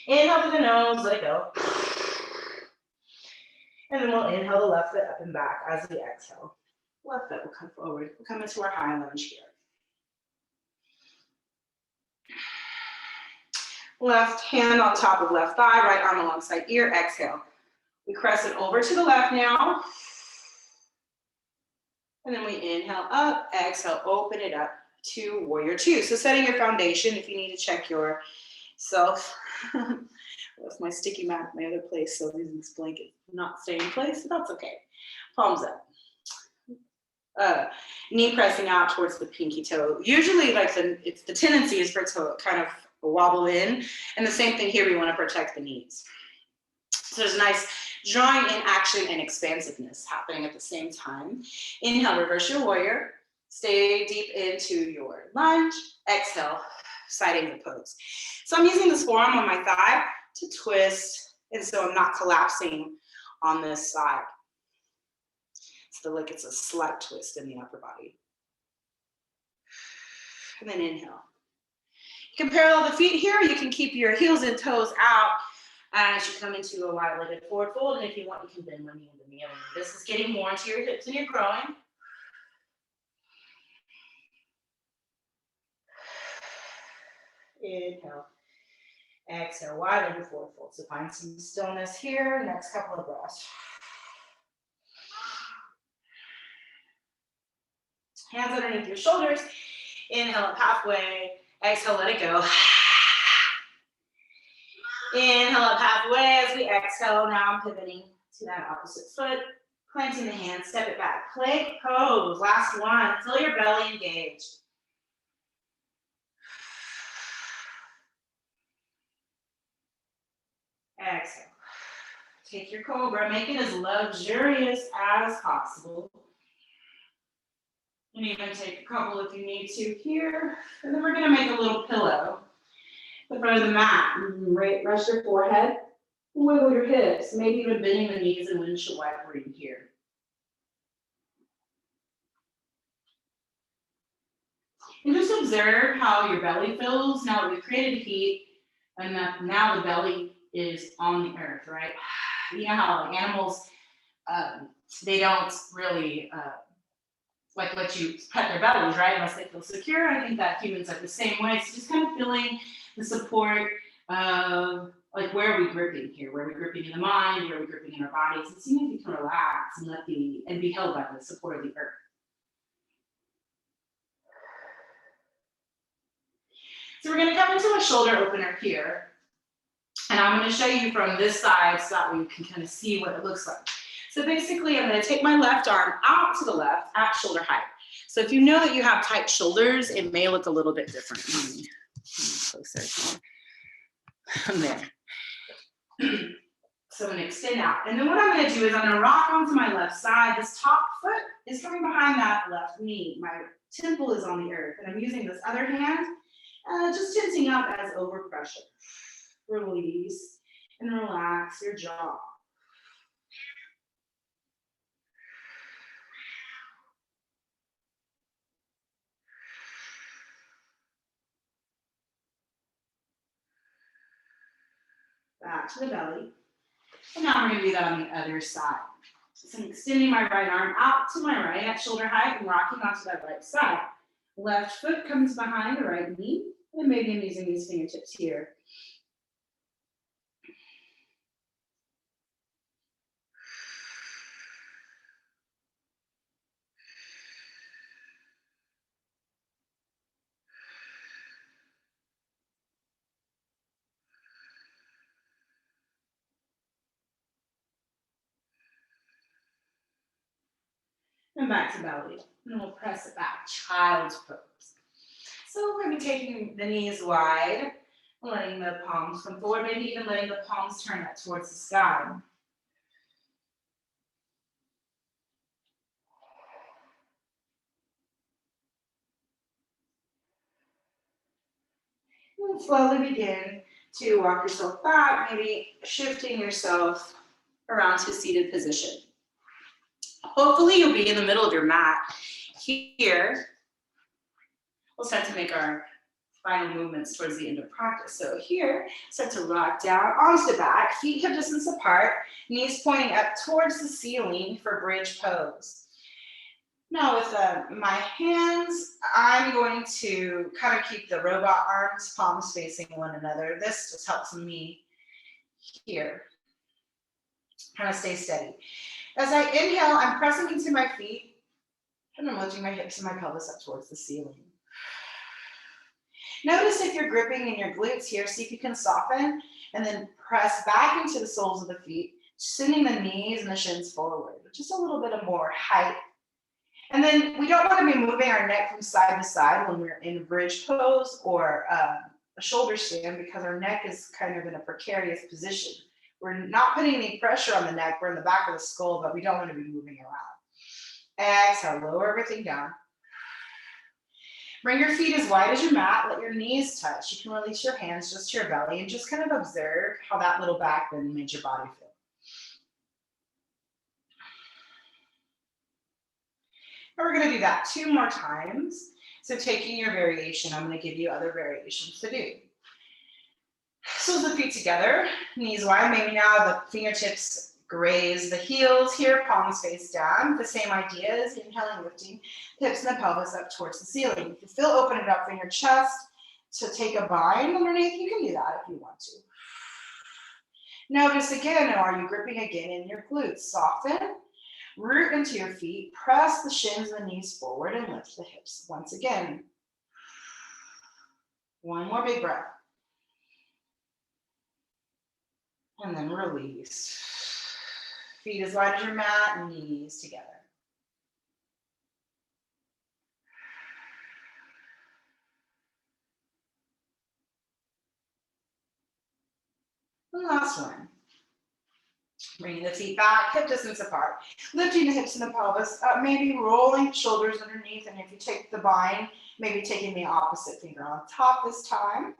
Inhale through the nose, let it go. And then we'll inhale the left foot up and back as we exhale. Left foot will come forward. We'll come into our high lunge here. Left hand on top of left thigh, right arm alongside ear, exhale. We crescent over to the left now. And then we inhale up, exhale, open it up to warrior two. So setting your foundation, if you need to check yourself. Left my sticky mat at my other place, so I'm using this blanket not staying in place, so that's okay. Palms up. Knee pressing out towards the pinky toe. Usually, like the tendency is for it to kind of wobble in, and the same thing here. We want to protect the knees. So there's a nice drawing in action and expansiveness happening at the same time. Inhale, reverse your warrior. Stay deep into your lunge. Exhale, side angle pose. So I'm using this forearm on my thigh to twist, and so I'm not collapsing on this side. So like it's a slight twist in the upper body. And then inhale. You can parallel the feet here. You can keep your heels and toes out as you come into a wide-legged forward fold. And if you want, you can bend one knee into kneeling. This is getting more into your hips and your groin. Inhale. Exhale, wide-legged forward fold. So find some stillness here. Next couple of breaths. Hands underneath your shoulders. Inhale up halfway. Exhale, let it go. Inhale up halfway as we exhale. Now I'm pivoting to that opposite foot. Planting the hand, step it back. Plank pose. Last one. Feel your belly engaged. Exhale. Take your cobra. Make it as luxurious as possible. And even take a couple if you need to here. And then we're going to make a little pillow in front of the mat. Right, rest your forehead. Wiggle your hips. Maybe even bending the knees and windshield wipering here. And just observe how your belly feels now that we've created heat and that now the belly is on the earth, right? You know how like animals, they don't really like let you pet their bellies, right? Unless they feel secure. I think that humans are the same way. So just kind of feeling the support of like where are we gripping here? Where are we gripping in the mind? Where are we gripping in our bodies? And seeing if you can relax and be held by the support of the earth. So we're going to come into a shoulder opener here. And I'm going to show you from this side so that we can kind of see what it looks like. So basically, I'm going to take my left arm out to the left at shoulder height. So if you know that you have tight shoulders, it may look a little bit different. Closer. There. So I'm going to extend out. And then what I'm going to do is I'm going to rock onto my left side. This top foot is coming behind that left knee. My temple is on the earth. And I'm using this other hand, just tensing up as overpressure. Release and relax your jaw. Back to the belly. And now we're going to do that on the other side. So I'm extending my right arm out to my right at shoulder height and rocking onto that right side. Left foot comes behind the right knee. And maybe I'm using these fingertips here. And back to belly. And we'll press it back. Child's pose. So we're going to be taking the knees wide, letting the palms come forward, maybe even letting the palms turn up towards the sky. And slowly begin to walk yourself back, maybe shifting yourself around to a seated position. Hopefully you'll be in the middle of your mat here. We'll start to make our final movements towards the end of practice. So here, start to rock down, arms to back, feet hip distance apart, knees pointing up towards the ceiling for bridge pose. Now with my hands, I'm going to kind of keep the robot arms, palms facing one another. This just helps me here, kind of stay steady. As I inhale, I'm pressing into my feet, and I'm lifting my hips and my pelvis up towards the ceiling. Notice if you're gripping in your glutes here, see if you can soften, and then press back into the soles of the feet, sending the knees and the shins forward, just a little bit of more height. And then we don't want to be moving our neck from side to side when we're in bridge pose or a shoulder stand, because our neck is kind of in a precarious position. We're not putting any pressure on the neck. We're in the back of the skull, but we don't want to be moving around. Exhale, lower everything down. Bring your feet as wide as your mat. Let your knees touch. You can release your hands just to your belly and just kind of observe how that little back bend made your body feel. And we're going to do that 2 more times. So taking your variation, I'm going to give you other variations to do. So the feet together, knees wide. Maybe now the fingertips graze the heels here, palms face down. The same idea is inhaling, lifting hips and the pelvis up towards the ceiling. If you feel, open it up from your chest to take a bind underneath, you can do that if you want to. Notice again, are you gripping again in your glutes? Soften, root into your feet, press the shins and the knees forward and lift the hips once again. One more big breath. And then release. Feet as wide as your mat, knees together. And last one. Bringing the feet back, hip distance apart. Lifting the hips and the pelvis up, maybe rolling shoulders underneath. And if you take the bind, maybe taking the opposite finger on top this time.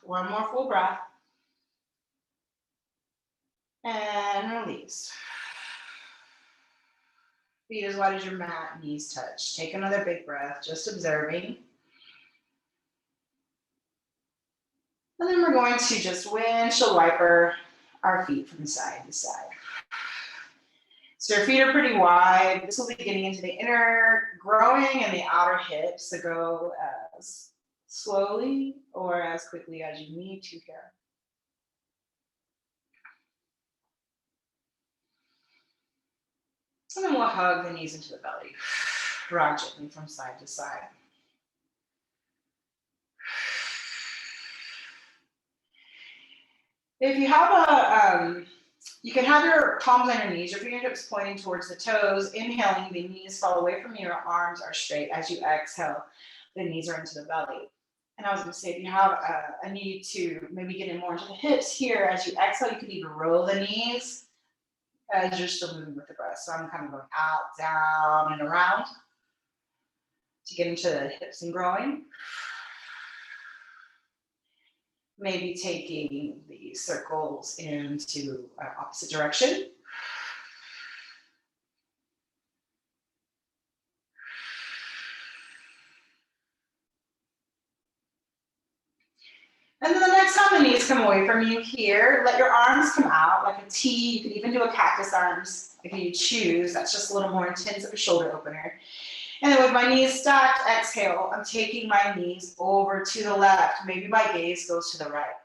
One more full breath. And release. Feet as wide as your mat, knees touch. Take another big breath, just observing. And then we're going to just windshield wiper our feet from side to side. So your feet are pretty wide. This will be getting into the inner growing and the outer hips. So go as slowly or as quickly as you need to here. And then we'll hug the knees into the belly. Rock gently from side to side. If you have you can have your palms on your knees, your fingertips pointing towards the toes. Inhaling, the knees fall away from you, your arms are straight. As you exhale, the knees are into the belly. And I was going to say, if you have a need to maybe get in more into the hips here, as you exhale, you can even roll the knees as you're still moving with the breath. So I'm kind of going out, down, and around to get into the hips and growing. Maybe taking the circles into opposite direction. And then the next time the knees come away from you here, let your arms come out like a T. You can even do a cactus arms if you choose. That's just a little more intense of a shoulder opener. And then with my knees stacked, exhale, I'm taking my knees over to the left. Maybe my gaze goes to the right.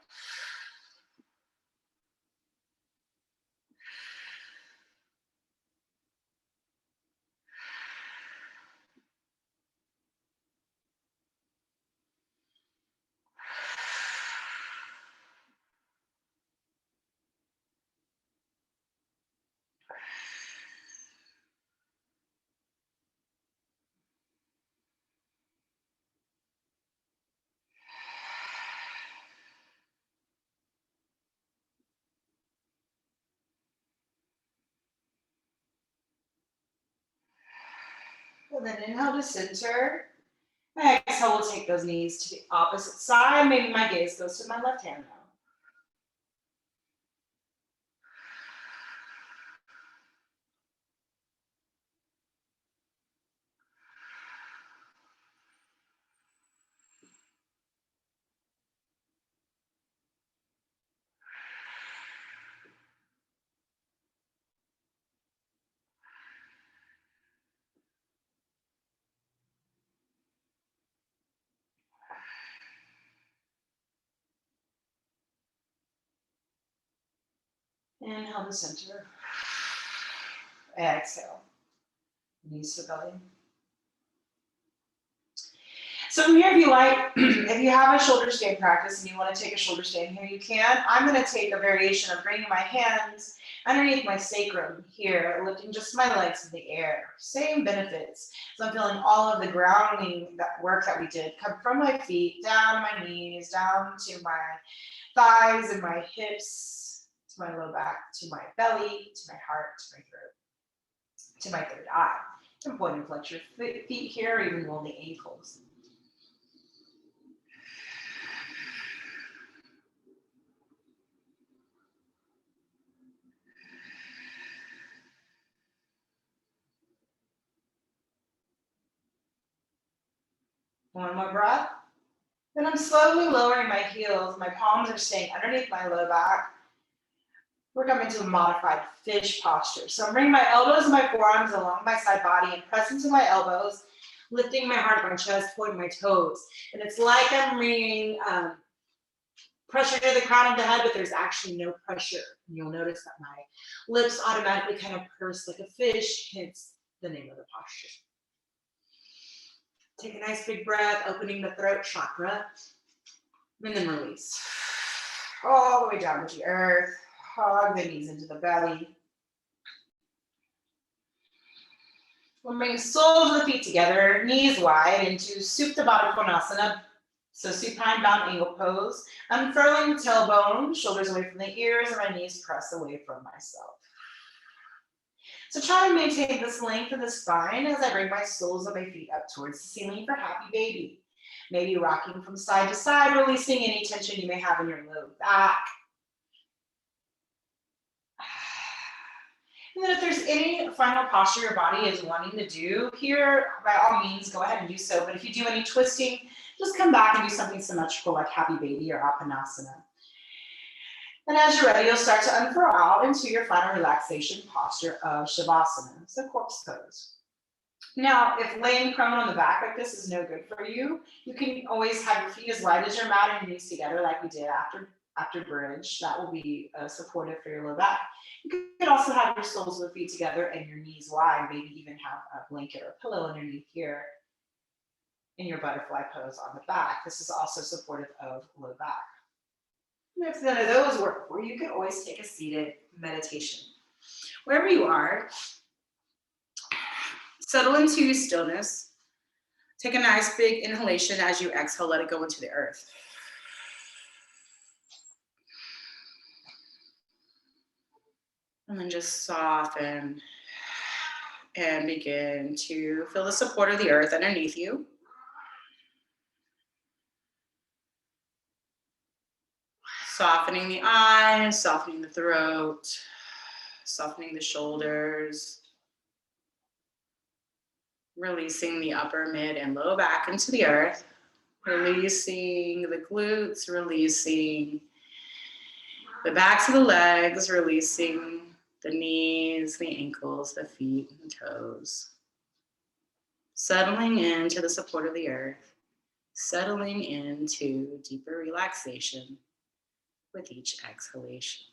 And then inhale to center. Exhale, we'll take those knees to the opposite side. Maybe my gaze goes to my left hand now. Inhale to center. Exhale. Knees to the belly. So from here, if you like, if you have a shoulder stand practice and you want to take a shoulder stand here, you can. I'm going to take a variation of bringing my hands underneath my sacrum here, lifting just my legs in the air. Same benefits. So I'm feeling all of the grounding work that we did come from my feet, down to my knees, down to my thighs and my hips, to my low back, to my belly, to my heart, to my throat, to my third eye. And point and flex your feet here, or even roll the ankles. One more breath. Then I'm slowly lowering my heels. My palms are staying underneath my low back. We're coming to a modified fish posture. So I'm bringing my elbows and my forearms along my side body and press into my elbows, lifting my heart, my chest, pointing my toes. And it's like I'm bringing pressure to the crown of the head, but there's actually no pressure. And you'll notice that my lips automatically kind of purse like a fish, hence the name of the posture. Take a nice big breath, opening the throat chakra, and then release. All the way down to the earth. Hug the knees into the belly. We'll bring soles of the feet together, knees wide, into Supta Baddha Konasana. So supine bound angle pose. Unfurling the tailbone, shoulders away from the ears, and my knees press away from myself. So try to maintain this length of the spine as I bring my soles of my feet up towards the ceiling for happy baby. Maybe rocking from side to side, releasing any tension you may have in your low back. And then if there's any final posture your body is wanting to do here, by all means, go ahead and do so. But if you do any twisting, just come back and do something symmetrical like Happy Baby or Apanasana. And as you're ready, you'll start to unfurl out into your final relaxation posture of Shavasana, so corpse pose. Now, if laying prone on the back like this is no good for you, you can always have your feet as wide as your mat and your knees together like we did after bridge. That will be supportive for your low back. You could also have your soles of the feet together and your knees wide, maybe even have a blanket or pillow underneath here in your butterfly pose on the back. This is also supportive of low back. And if none of those work for you, you could always take a seated meditation. Wherever you are, settle into stillness. Take a nice big inhalation as you exhale, let it go into the earth. And then just soften and begin to feel the support of the earth underneath you. Softening the eyes, softening the throat, softening the shoulders. Releasing the upper, mid, and low back into the earth. Releasing the glutes, releasing the backs of the legs, releasing the knees, the ankles, the feet, and toes. Settling into the support of the earth, settling into deeper relaxation with each exhalation.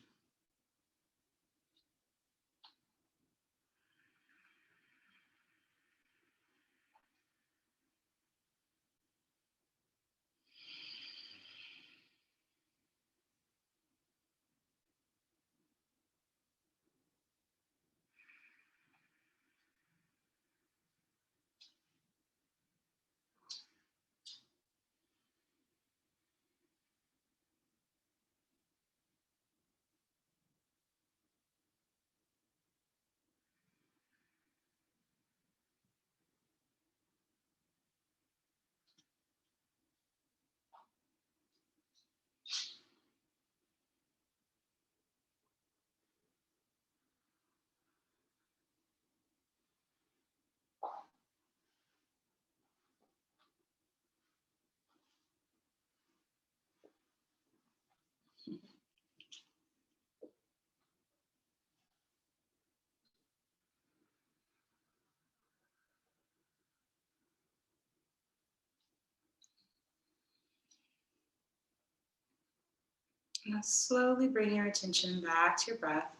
Now slowly bring your attention back to your breath,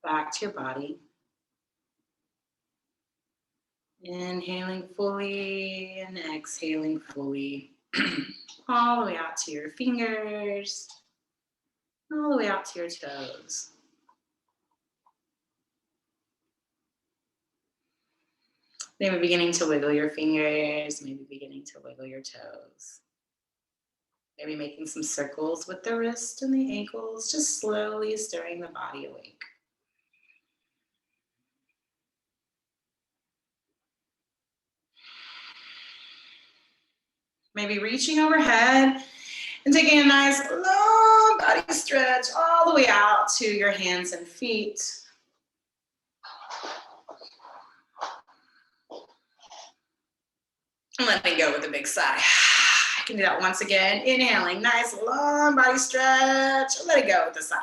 back to your body. Inhaling fully and exhaling fully. All the way out to your fingers, all the way out to your toes. Maybe beginning to wiggle your fingers, maybe beginning to wiggle your toes. Maybe making some circles with the wrist and the ankles, just slowly stirring the body awake. Maybe reaching overhead and taking a nice long body stretch all the way out to your hands and feet. And letting go with a big sigh. I can do that once again. Inhaling, nice long body stretch. Let it go with a sigh.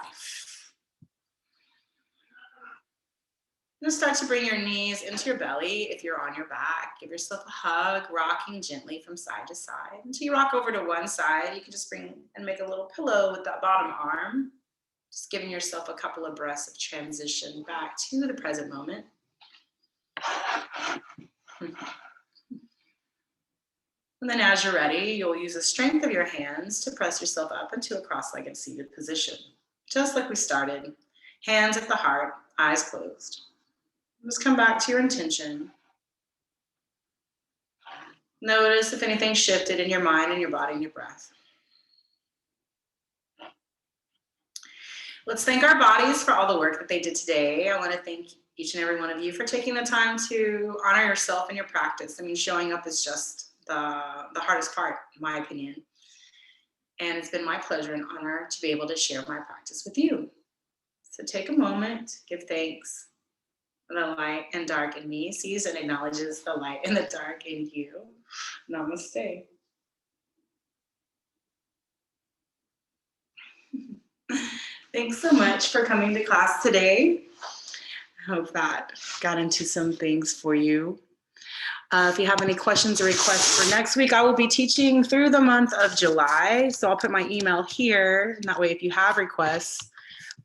And start to bring your knees into your belly if you're on your back. Give yourself a hug, rocking gently from side to side. Until you rock over to one side, you can just bring and make a little pillow with that bottom arm. Just giving yourself a couple of breaths of transition back to the present moment. And then as you're ready, you'll use the strength of your hands to press yourself up into a cross-legged seated position. Just like we started. Hands at the heart, eyes closed. Just come back to your intention. Notice if anything shifted in your mind and your body and your breath. Let's thank our bodies for all the work that they did today. I want to thank each and every one of you for taking the time to honor yourself and your practice. I mean, showing up is just the hardest part, in my opinion. And it's been my pleasure and honor to be able to share my practice with you. So take a moment, give thanks. The light and dark in me sees and acknowledges the light and the dark in you. Namaste. Thanks so much for coming to class today. I hope that got into some things for you. If you have any questions or requests for next week, I will be teaching through the month of July. So I'll put my email here. And that way, if you have requests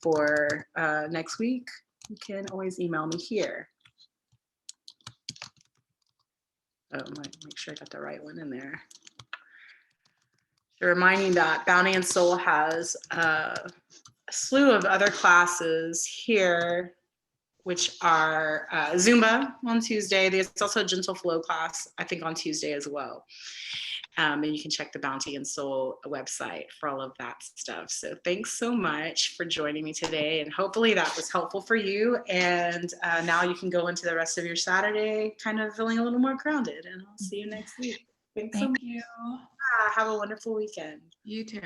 for next week, you can always email me here. Oh, make sure I got the right one in there. So reminding that Bounty and Soul has a slew of other classes here, which are Zumba on Tuesday. There's also a Gentle Flow class, I think, on Tuesday as well. And you can check the Bounty and Soul website for all of that stuff. So thanks so much for joining me today. And hopefully that was helpful for you. And now you can go into the rest of your Saturday kind of feeling a little more grounded. And I'll see you next week. Thanks so much. Thank you. Have a wonderful weekend. You too.